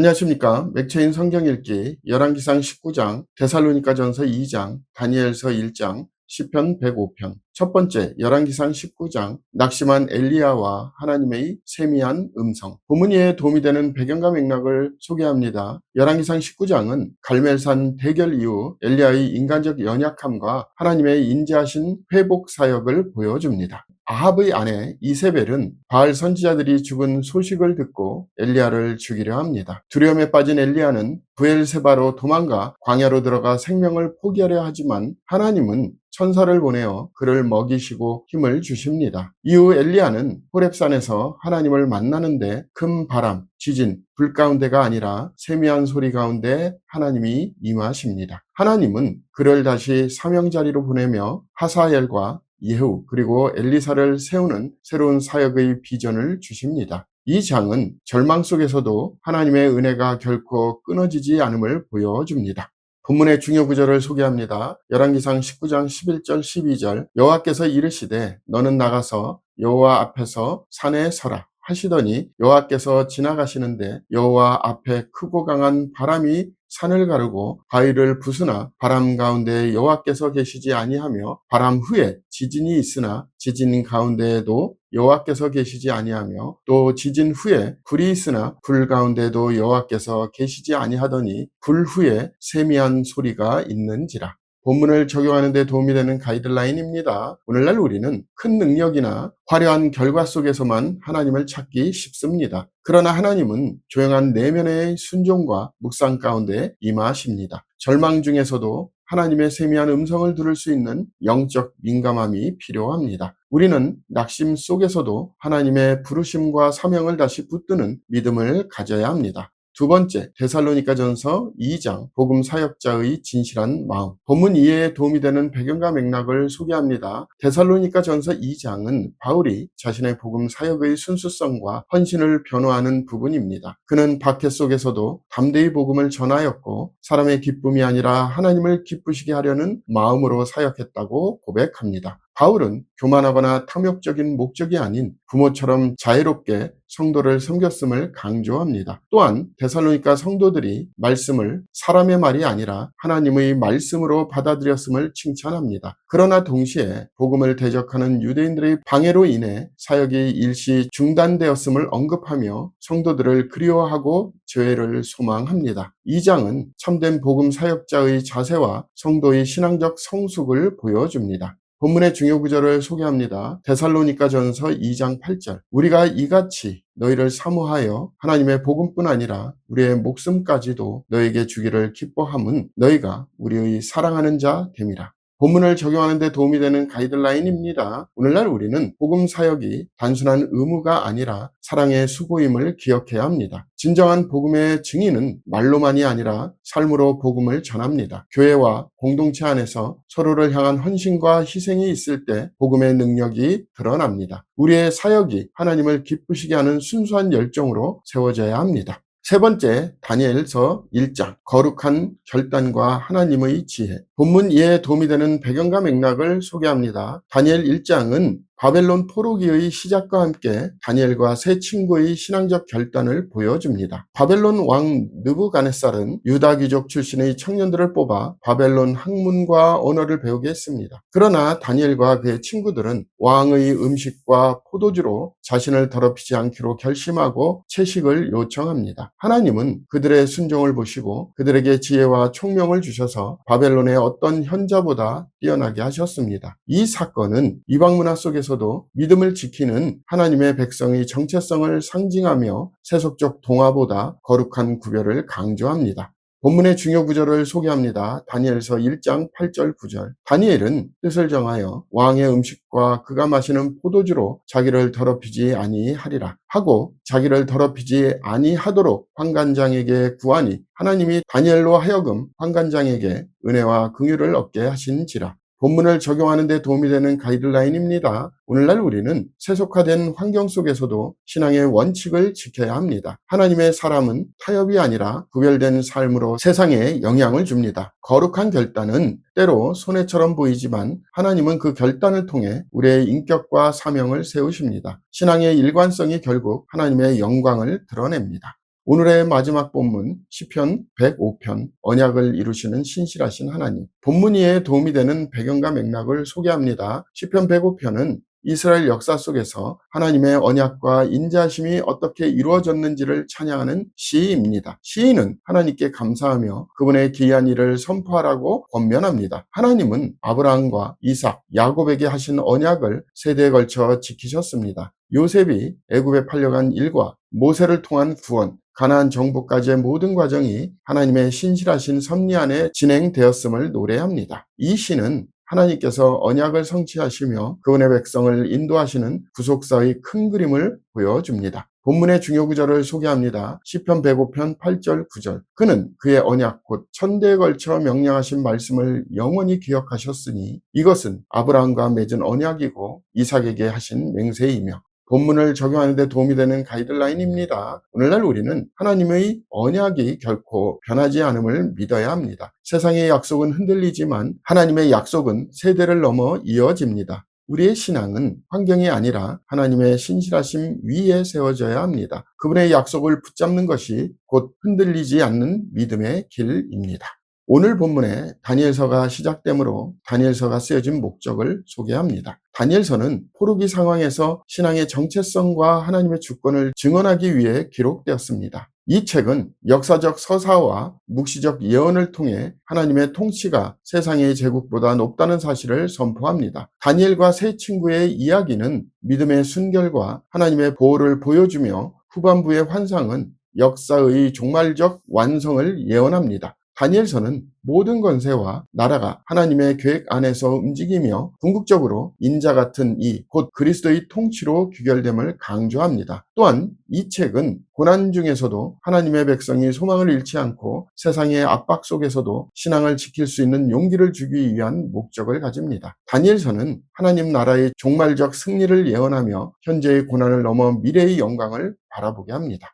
안녕하십니까. 맥체인 성경읽기 열왕기상 19장, 데살로니가전서 2장, 다니엘서 1장, 시편 105편. 첫 번째, 열왕기상 19장, 낙심한 엘리야와 하나님의 세미한 음성. 본문에 도움이 되는 배경과 맥락을 소개합니다. 열왕기상 19장은 갈멜산 대결 이후 엘리야의 인간적 연약함과 하나님의 인자하신 회복 사역을 보여줍니다. 아합의 아내 이세벨은 바알 선지자들이 죽은 소식을 듣고 엘리야를 죽이려 합니다. 두려움에 빠진 엘리야는 브엘세바로 도망가 광야로 들어가 생명을 포기하려 하지만 하나님은 천사를 보내어 그를 먹이시고 힘을 주십니다. 이후 엘리야는 호렙산에서 하나님을 만나는데 큰 바람, 지진, 불 가운데가 아니라 세미한 소리 가운데 하나님이 임하십니다. 하나님은 그를 다시 사명 자리로 보내며 하사엘과 예후 그리고 엘리사를 세우는 새로운 사역의 비전을 주십니다. 이 장은 절망 속에서도 하나님의 은혜가 결코 끊어지지 않음을 보여줍니다. 본문의 중요 구절을 소개합니다. 열왕기상 19장 11절 12절 여호와께서 이르시되 너는 나가서 여호와 앞에서 산에 서라 하시더니 여호와께서 지나가시는데 여호와 앞에 크고 강한 바람이 산을 가르고 바위를 부수나 바람 가운데 여호와께서 계시지 아니하며 바람 후에 지진이 있으나 지진 가운데에도 여호와께서 계시지 아니하며 또 지진 후에 불이 있으나 불 가운데도 여호와께서 계시지 아니하더니 불 후에 세미한 소리가 있는지라. 본문을 적용하는 데 도움이 되는 가이드라인입니다. 오늘날 우리는 큰 능력이나 화려한 결과 속에서만 하나님을 찾기 쉽습니다. 그러나 하나님은 조용한 내면의 순종과 묵상 가운데 임하십니다. 절망 중에서도 하나님의 세미한 음성을 들을 수 있는 영적 민감함이 필요합니다. 우리는 낙심 속에서도 하나님의 부르심과 사명을 다시 붙드는 믿음을 가져야 합니다. 두 번째, 데살로니가전서 2장, 복음 사역자의 진실한 마음. 본문 이해에 도움이 되는 배경과 맥락을 소개합니다. 데살로니가전서 2장은 바울이 자신의 복음 사역의 순수성과 헌신을 변호하는 부분입니다. 그는 박해 속에서도 담대히 복음을 전하였고 사람의 기쁨이 아니라 하나님을 기쁘시게 하려는 마음으로 사역했다고 고백합니다. 바울은 교만하거나 탐욕적인 목적이 아닌 부모처럼 자애롭게 성도를 섬겼음을 강조합니다. 또한 데살로니가 성도들이 말씀을 사람의 말이 아니라 하나님의 말씀으로 받아들였음을 칭찬합니다. 그러나 동시에 복음을 대적하는 유대인들의 방해로 인해 사역이 일시 중단되었음을 언급하며 성도들을 그리워하고 죄를 소망합니다. 이 장은 참된 복음 사역자의 자세와 성도의 신앙적 성숙을 보여줍니다. 본문의 중요 구절을 소개합니다. 데살로니가전서 2장 8절 우리가 이같이 너희를 사모하여 하나님의 복음뿐 아니라 우리의 목숨까지도 너에게 주기를 기뻐함은 너희가 우리의 사랑하는 자 됨이라. 본문을 적용하는 데 도움이 되는 가이드라인입니다. 오늘날 우리는 복음 사역이 단순한 의무가 아니라 사랑의 수고임을 기억해야 합니다. 진정한 복음의 증인은 말로만이 아니라 삶으로 복음을 전합니다. 교회와 공동체 안에서 서로를 향한 헌신과 희생이 있을 때 복음의 능력이 드러납니다. 우리의 사역이 하나님을 기쁘시게 하는 순수한 열정으로 세워져야 합니다. 세 번째, 다니엘서 1장, 거룩한 결단과 하나님의 지혜. 본문 이해에 도움이 되는 배경과 맥락을 소개합니다. 다니엘 1장은 바벨론 포로기의 시작과 함께 다니엘과 세 친구의 신앙적 결단을 보여줍니다. 바벨론 왕 느부갓네살은 유다 귀족 출신의 청년들을 뽑아 바벨론 학문과 언어를 배우게 했습니다. 그러나 다니엘과 그의 친구들은 왕의 음식과 포도주로 자신을 더럽히지 않기로 결심하고 채식을 요청합니다. 하나님은 그들의 순종을 보시고 그들에게 지혜와 총명을 주셔서 바벨론의 어떤 현자보다 뛰어나게 하셨습니다. 이 사건은 이방 문화 속에서도 믿음을 지키는 하나님의 백성의 정체성을 상징하며 세속적 동화보다 거룩한 구별을 강조합니다. 본문의 중요 구절을 소개합니다. 다니엘서 1장 8절 9절 다니엘은 뜻을 정하여 왕의 음식과 그가 마시는 포도주로 자기를 더럽히지 아니하리라 하고 자기를 더럽히지 아니하도록 환관장에게 구하니 하나님이 다니엘로 하여금 환관장에게 은혜와 긍휼을 얻게 하신지라. 본문을 적용하는 데 도움이 되는 가이드라인입니다. 오늘날 우리는 세속화된 환경 속에서도 신앙의 원칙을 지켜야 합니다. 하나님의 사람은 타협이 아니라 구별된 삶으로 세상에 영향을 줍니다. 거룩한 결단은 때로 손해처럼 보이지만 하나님은 그 결단을 통해 우리의 인격과 사명을 세우십니다. 신앙의 일관성이 결국 하나님의 영광을 드러냅니다. 오늘의 마지막 본문 시편 105편 언약을 이루시는 신실하신 하나님. 본문 이에 도움이 되는 배경과 맥락을 소개합니다. 시편 105편은 이스라엘 역사 속에서 하나님의 언약과 인자하심이 어떻게 이루어졌는지를 찬양하는 시입니다. 시인은 하나님께 감사하며 그분의 기이한 일을 선포하라고 권면합니다. 하나님은 아브라함과 이삭, 야곱에게 하신 언약을 세대에 걸쳐 지키셨습니다. 요셉이 애굽에 팔려간 일과 모세를 통한 구원, 가나안 정복까지의 모든 과정이 하나님의 신실하신 섭리 안에 진행되었음을 노래합니다. 이 시는 하나님께서 언약을 성취하시며 그분의 백성을 인도하시는 구속사의 큰 그림을 보여줍니다. 본문의 중요 구절을 소개합니다. 시편 105편 8절 9절. 그는 그의 언약 곧 천대에 걸쳐 명령하신 말씀을 영원히 기억하셨으니 이것은 아브라함과 맺은 언약이고 이삭에게 하신 맹세이며 본문을 적용하는 데 도움이 되는 가이드라인입니다. 오늘날 우리는 하나님의 언약이 결코 변하지 않음을 믿어야 합니다. 세상의 약속은 흔들리지만 하나님의 약속은 세대를 넘어 이어집니다. 우리의 신앙은 환경이 아니라 하나님의 신실하심 위에 세워져야 합니다. 그분의 약속을 붙잡는 것이 곧 흔들리지 않는 믿음의 길입니다. 오늘 본문에 다니엘서가 시작되므로 다니엘서가 쓰여진 목적을 소개합니다. 다니엘서는 포로기 상황에서 신앙의 정체성과 하나님의 주권을 증언하기 위해 기록되었습니다. 이 책은 역사적 서사와 묵시적 예언을 통해 하나님의 통치가 세상의 제국보다 높다는 사실을 선포합니다. 다니엘과 세 친구의 이야기는 믿음의 순결과 하나님의 보호를 보여주며 후반부의 환상은 역사의 종말적 완성을 예언합니다. 다니엘서는 모든 권세와 나라가 하나님의 계획 안에서 움직이며 궁극적으로 인자 같은 이 곧 그리스도의 통치로 귀결됨을 강조합니다. 또한 이 책은 고난 중에서도 하나님의 백성이 소망을 잃지 않고 세상의 압박 속에서도 신앙을 지킬 수 있는 용기를 주기 위한 목적을 가집니다. 다니엘서는 하나님 나라의 종말적 승리를 예언하며 현재의 고난을 넘어 미래의 영광을 바라보게 합니다.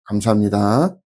감사합니다.